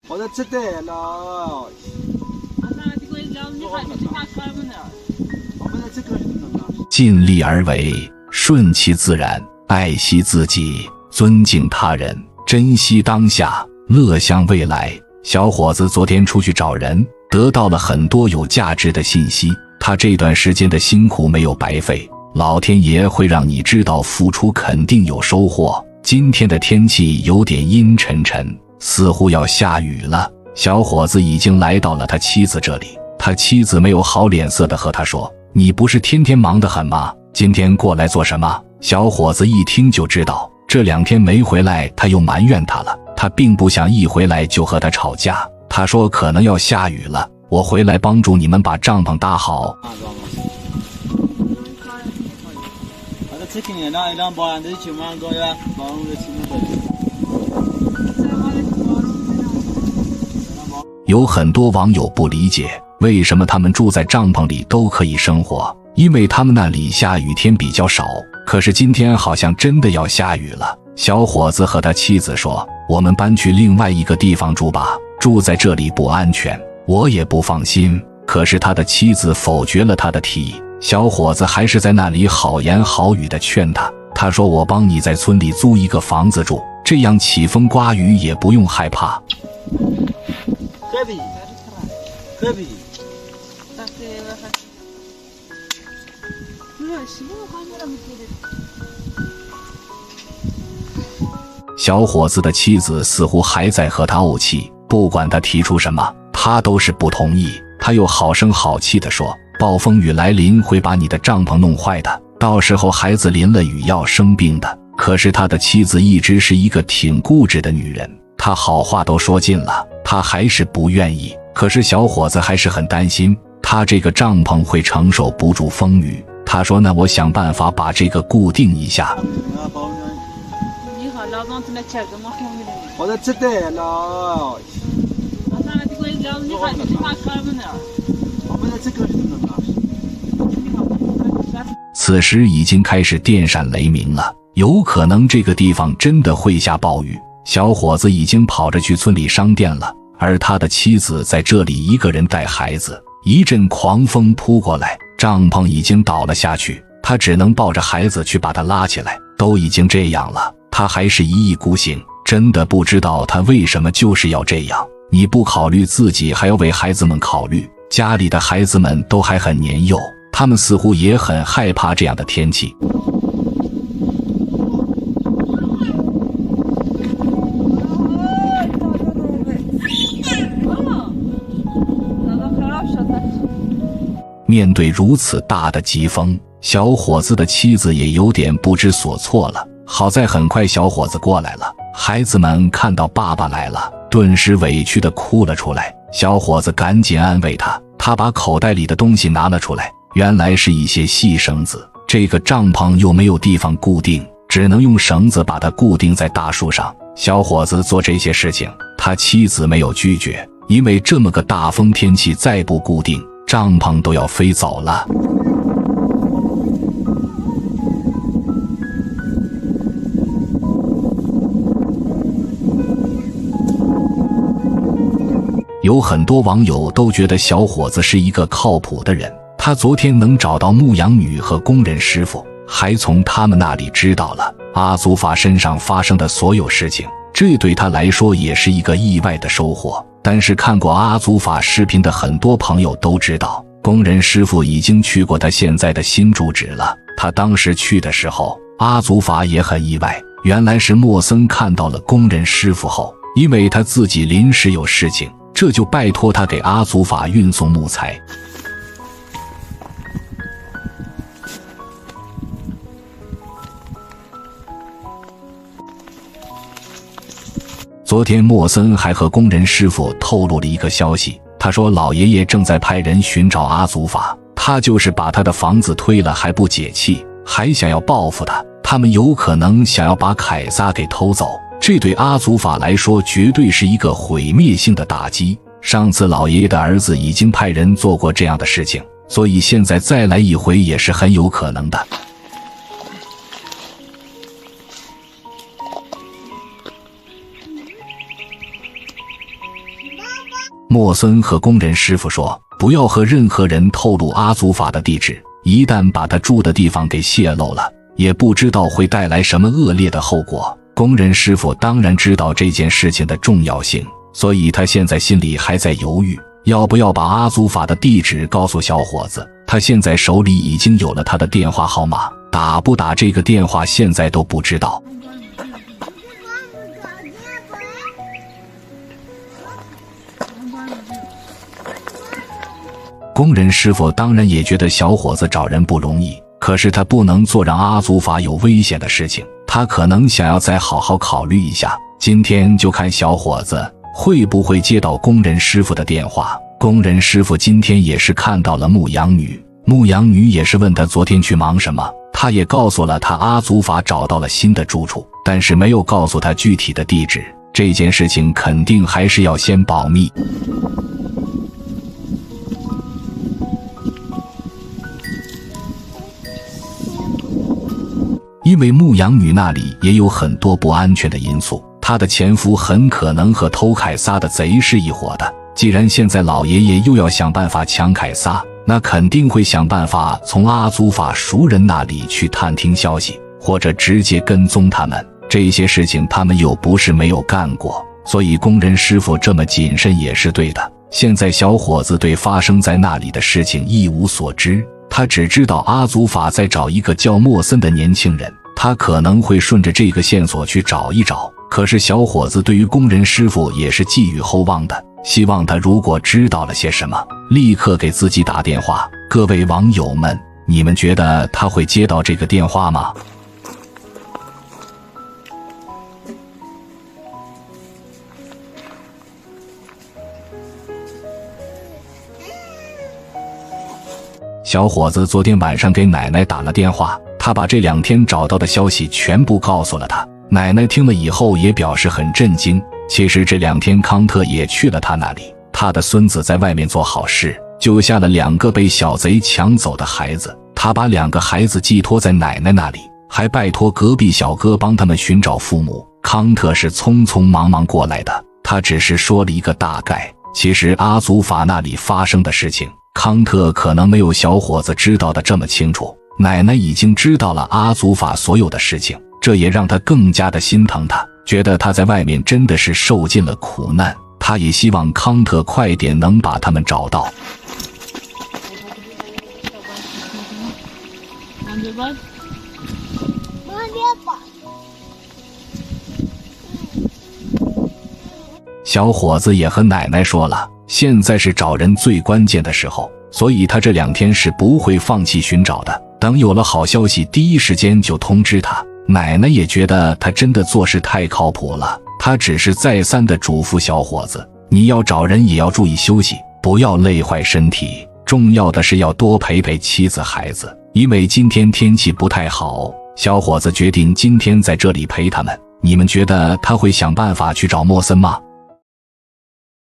我在吃的了。尽力而为，顺其自然，爱惜自己，尊敬他人，珍惜当下，乐向未来。小伙子昨天出去找人，得到了很多有价值的信息，他这段时间的辛苦没有白费，老天爷会让你知道付出肯定有收获。今天的天气有点阴沉沉，似乎要下雨了。小伙子已经来到了他妻子这里，他妻子没有好脸色地和他说，你不是天天忙得很吗？今天过来做什么？小伙子一听就知道，这2天没回来，他又埋怨他了。他并不想一回来就和他吵架，他说可能要下雨了，我回来帮助你们把帐篷搭好。有很多网友不理解，为什么他们住在帐篷里都可以生活，因为他们那里下雨天比较少，可是今天好像真的要下雨了。小伙子和他妻子说，我们搬去另外一个地方住吧，住在这里不安全，我也不放心。可是他的妻子否决了他的提议，小伙子还是在那里好言好语地劝他，他说我帮你在村里租一个房子住，这样起风刮雨也不用害怕。小伙子的妻子似乎还在和他怄气，不管他提出什么，他都是不同意。他又好声好气地说，暴风雨来临会把你的帐篷弄坏的，到时候孩子淋了雨要生病的。可是他的妻子一直是一个挺固执的女人，他好话都说尽了，他还是不愿意。可是小伙子还是很担心，他这个帐篷会承受不住风雨。他说那我想办法把这个固定一下。我在吃的了。此时已经开始电闪雷鸣了，有可能这个地方真的会下暴雨。小伙子已经跑着去村里商店了，而他的妻子在这里一个人带孩子。一阵狂风扑过来，帐篷已经倒了下去，他只能抱着孩子去把他拉起来。都已经这样了，他还是一意孤行，真的不知道他为什么就是要这样。你不考虑自己，还要为孩子们考虑。家里的孩子们都还很年幼，他们似乎也很害怕这样的天气。面对如此大的疾风，小伙子的妻子也有点不知所措了。好在很快小伙子过来了，孩子们看到爸爸来了，顿时委屈地哭了出来。小伙子赶紧安慰他，他把口袋里的东西拿了出来，原来是一些细绳子。这个帐篷又没有地方固定，只能用绳子把它固定在大树上。小伙子做这些事情，他妻子没有拒绝，因为这么个大风天气再不固定，帐篷都要飞走了。有很多网友都觉得小伙子是一个靠谱的人，他昨天能找到牧羊女和工人师傅，还从他们那里知道了阿祖法身上发生的所有事情，这对他来说也是一个意外的收获。但是看过阿祖法视频的很多朋友都知道，工人师傅已经去过他现在的新住址了。他当时去的时候，阿祖法也很意外，原来是莫森看到了工人师傅后，因为他自己临时有事情，这就拜托他给阿祖法运送木材。昨天莫森还和工人师傅透露了一个消息，他说老爷爷正在派人寻找阿祖法，他就是把他的房子推了还不解气，还想要报复他。他们有可能想要把凯撒给偷走，这对阿祖法来说绝对是一个毁灭性的打击。上次老爷爷的儿子已经派人做过这样的事情，所以现在再来一回也是很有可能的。莫森和工人师傅说，不要和任何人透露阿祖法的地址，一旦把他住的地方给泄露了，也不知道会带来什么恶劣的后果。工人师傅当然知道这件事情的重要性，所以他现在心里还在犹豫，要不要把阿祖法的地址告诉小伙子。他现在手里已经有了他的电话号码，打不打这个电话现在都不知道。工人师傅当然也觉得小伙子找人不容易，可是他不能做让阿祖法有危险的事情，他可能想要再好好考虑一下。今天就看小伙子会不会接到工人师傅的电话。工人师傅今天也是看到了牧羊女，牧羊女也是问他昨天去忙什么，他也告诉了他阿祖法找到了新的住处，但是没有告诉他具体的地址。这件事情肯定还是要先保密。因为牧羊女那里也有很多不安全的因素，她的前夫很可能和偷凯撒的贼是一伙的。既然现在老爷爷又要想办法抢凯撒，那肯定会想办法从阿祖法熟人那里去探听消息，或者直接跟踪他们。这些事情他们又不是没有干过，所以工人师傅这么谨慎也是对的。现在小伙子对发生在那里的事情一无所知，他只知道阿祖法在找一个叫莫森的年轻人，他可能会顺着这个线索去找一找。可是小伙子对于工人师傅也是寄予厚望的，希望他如果知道了些什么，立刻给自己打电话。各位网友们，你们觉得他会接到这个电话吗？小伙子昨天晚上给奶奶打了电话，他把这2天找到的消息全部告诉了他。奶奶听了以后也表示很震惊。其实这2天康特也去了他那里，他的孙子在外面做好事，救下了2个被小贼抢走的孩子。他把2个孩子寄托在奶奶那里，还拜托隔壁小哥帮他们寻找父母。康特是匆匆忙忙过来的，他只是说了一个大概。其实阿祖法那里发生的事情，康特可能没有小伙子知道的这么清楚。奶奶已经知道了阿祖法所有的事情，这也让他更加的心疼他，觉得他在外面真的是受尽了苦难。他也希望康特快点能把他们找到。小伙子也和奶奶说了，现在是找人最关键的时候，所以他这2天是不会放弃寻找的。等有了好消息，第一时间就通知他。奶奶也觉得他真的做事太靠谱了，他只是再三的嘱咐小伙子，你要找人也要注意休息，不要累坏身体，重要的是要多陪陪妻子孩子。因为今天天气不太好，小伙子决定今天在这里陪他们。你们觉得他会想办法去找莫森吗？